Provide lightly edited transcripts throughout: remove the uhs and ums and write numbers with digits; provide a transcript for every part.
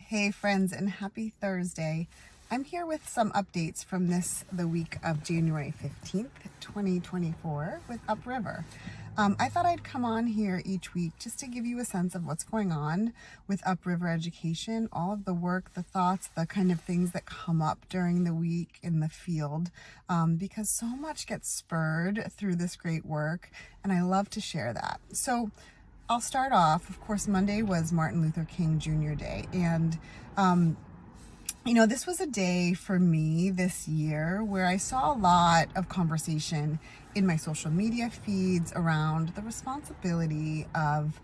Hey friends, and happy Thursday. I'm here with some updates from the week of January 15th, 2024 with UpRiver. I thought I'd come on here each week just to give you a sense of what's going on with UpRiver education, all of the work, the thoughts, the kind of things that come up during the week in the field, because so much gets spurred through this great work, and I love to share that. So I'll start off. Of course, Monday was Martin Luther King Jr. Day, and this was a day for me this year where I saw a lot of conversation in my social media feeds around the responsibility of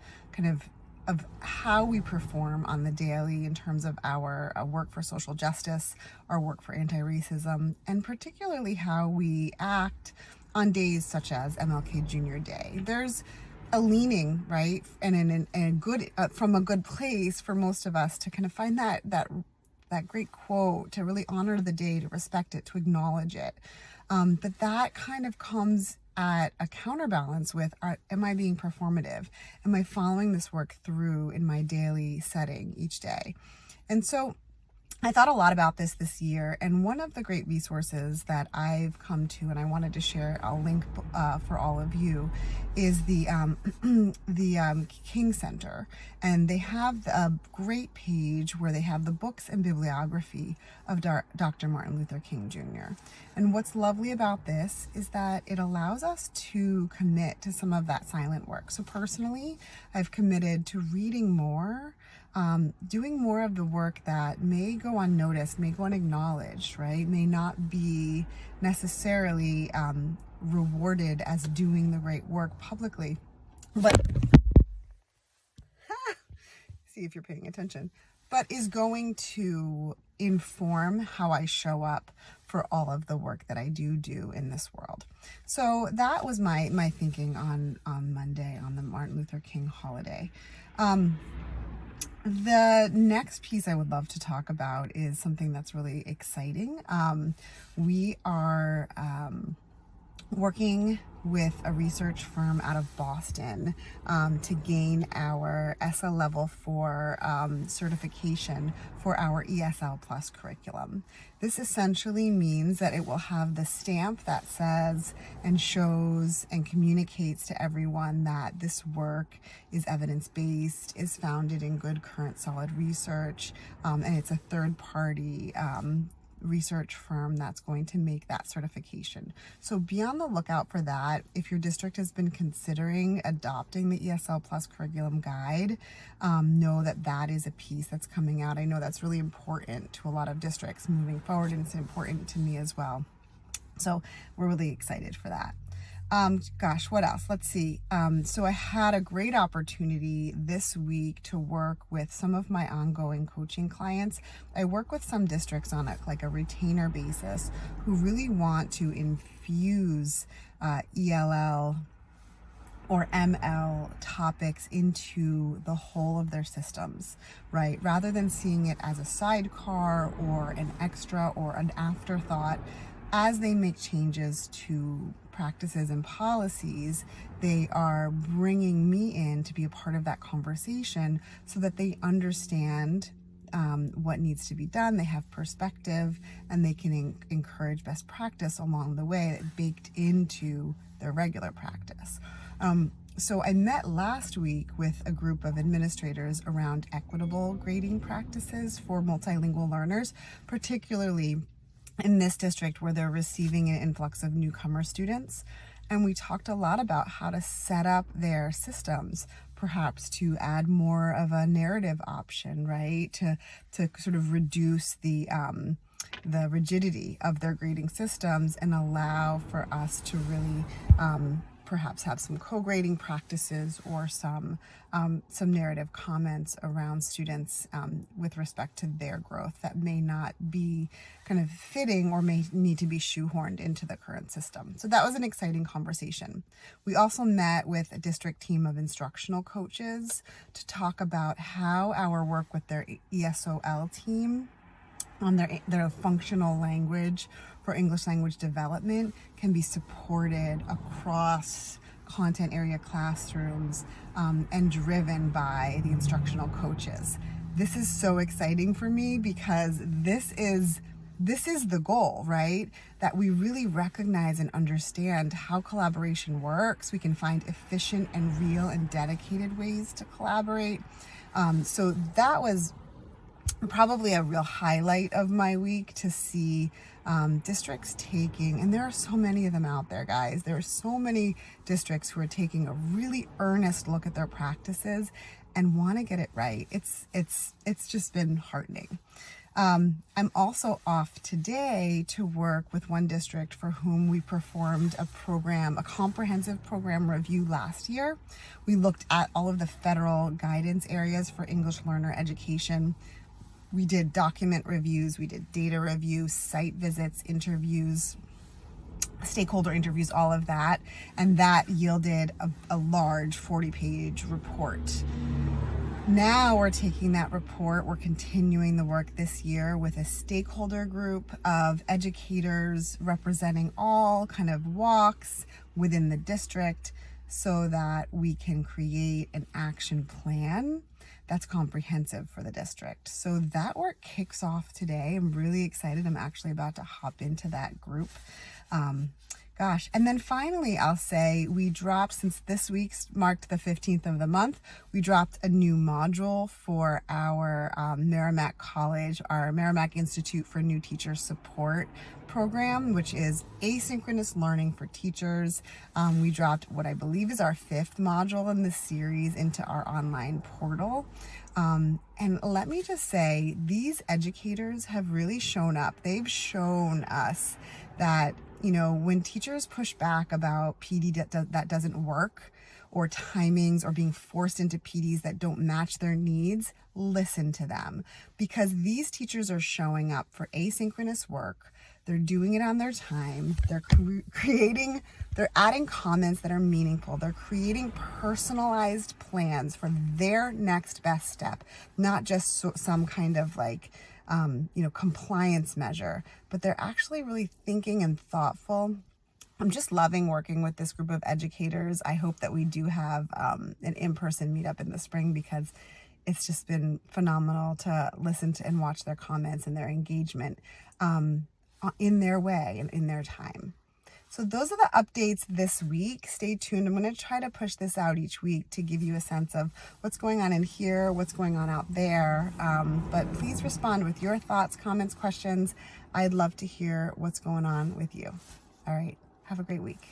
of how we perform on the daily in terms of our work for social justice, our work for anti-racism, and particularly how we act on days such as MLK Jr. Day. There's a leaning, right, and in a good from a good place for most of us to kind of find that great quote, to really honor the day, to respect it, to acknowledge it. But that kind of comes at a counterbalance with, am I being performative? Am I following this work through in my daily setting each day? And so I thought a lot about this year, and one of the great resources that I've come to, and I wanted to share, I'll link for all of you, is the King Center, and they have a great page where they have the books and bibliography of Dr. Martin Luther King Jr. And what's lovely about this is that it allows us to commit to some of that silent work. So personally, I've committed to reading more, doing more of the work that may go unnoticed, may go unacknowledged, right? May not be necessarily rewarded as doing the right work publicly, but see if you're paying attention, but is going to inform how I show up for all of the work that I do in this world. So that was my thinking on Monday, on the Martin Luther King holiday. The next piece I would love to talk about is something that's really exciting. We are working with a research firm out of Boston to gain our ESSA Level 4 certification for our ESL Plus curriculum. This essentially means that it will have the stamp that says and shows and communicates to everyone that this work is evidence-based, is founded in good, current, solid research, and it's a third-party research firm that's going to make that certification. So be on the lookout for that. If your district has been considering adopting the ESL Plus curriculum guide, know that that is a piece that's coming out. I know that's really important to a lot of districts moving forward, and it's important to me as well. So we're really excited for that. Gosh, what else? Let's see. So I had a great opportunity this week to work with some of my ongoing coaching clients. I work with some districts on a retainer basis who really want to infuse ELL or ML topics into the whole of their systems, right? Rather than seeing it as a sidecar or an extra or an afterthought, as they make changes to practices and policies, they are bringing me in to be a part of that conversation so that they understand what needs to be done. They have perspective, and they can encourage best practice along the way, baked into their regular practice. So I met last week with a group of administrators around equitable grading practices for multilingual learners, particularly in this district where they're receiving an influx of newcomer students. And we talked a lot about how to set up their systems, perhaps to add more of a narrative option, right? To sort of reduce the rigidity of their grading systems and allow for us to really perhaps have some co-grading practices or some narrative comments around students with respect to their growth that may not be kind of fitting or may need to be shoehorned into the current system. So that was an exciting conversation. We also met with a district team of instructional coaches to talk about how our work with their ESOL team on their functional language for English language development can be supported across content area classrooms and driven by the instructional coaches. this is so exciting for me because this is the goal, right? That we really recognize and understand how collaboration works. We can find efficient and real and dedicated ways to collaborate. So that was probably a real highlight of my week, to see districts taking, and there are so many of them out there, guys. There are so many districts who are taking a really earnest look at their practices and want to get it right. It's just been heartening. I'm also off today to work with one district for whom we performed a comprehensive program review last year. We looked at all of the federal guidance areas for English learner education. We did document reviews, we did data reviews, site visits, interviews, stakeholder interviews, all of that. And that yielded a large 40-page report. Now we're taking that report, we're continuing the work this year with a stakeholder group of educators representing all kind of walks within the district, so that we can create an action plan that's comprehensive for the district. So that work kicks off today. I'm really excited. I'm actually about to hop into that group. And then finally, I'll say we dropped, since this week's marked the 15th of the month, we dropped a new module for our Merrimack College, our Merrimack Institute for New Teacher Support program, which is asynchronous learning for teachers. We dropped what I believe is our 5th module in this series into our online portal. And let me just say, these educators have really shown up. They've shown us that, when teachers push back about PD that doesn't work, or timings, or being forced into PDs that don't match their needs, listen to them. Because these teachers are showing up for asynchronous work. They're doing it on their time. They're they're adding comments that are meaningful. They're creating personalized plans for their next best step, not just some kind of compliance measure, but they're actually really thinking and thoughtful. I'm just loving working with this group of educators. I hope that we do have an in-person meetup in the spring, because it's just been phenomenal to listen to and watch their comments and their engagement in their way and in their time. So those are the updates this week. Stay tuned. I'm going to try to push this out each week to give you a sense of what's going on in here, what's going on out there. But please respond with your thoughts, comments, questions. I'd love to hear what's going on with you. All right. Have a great week.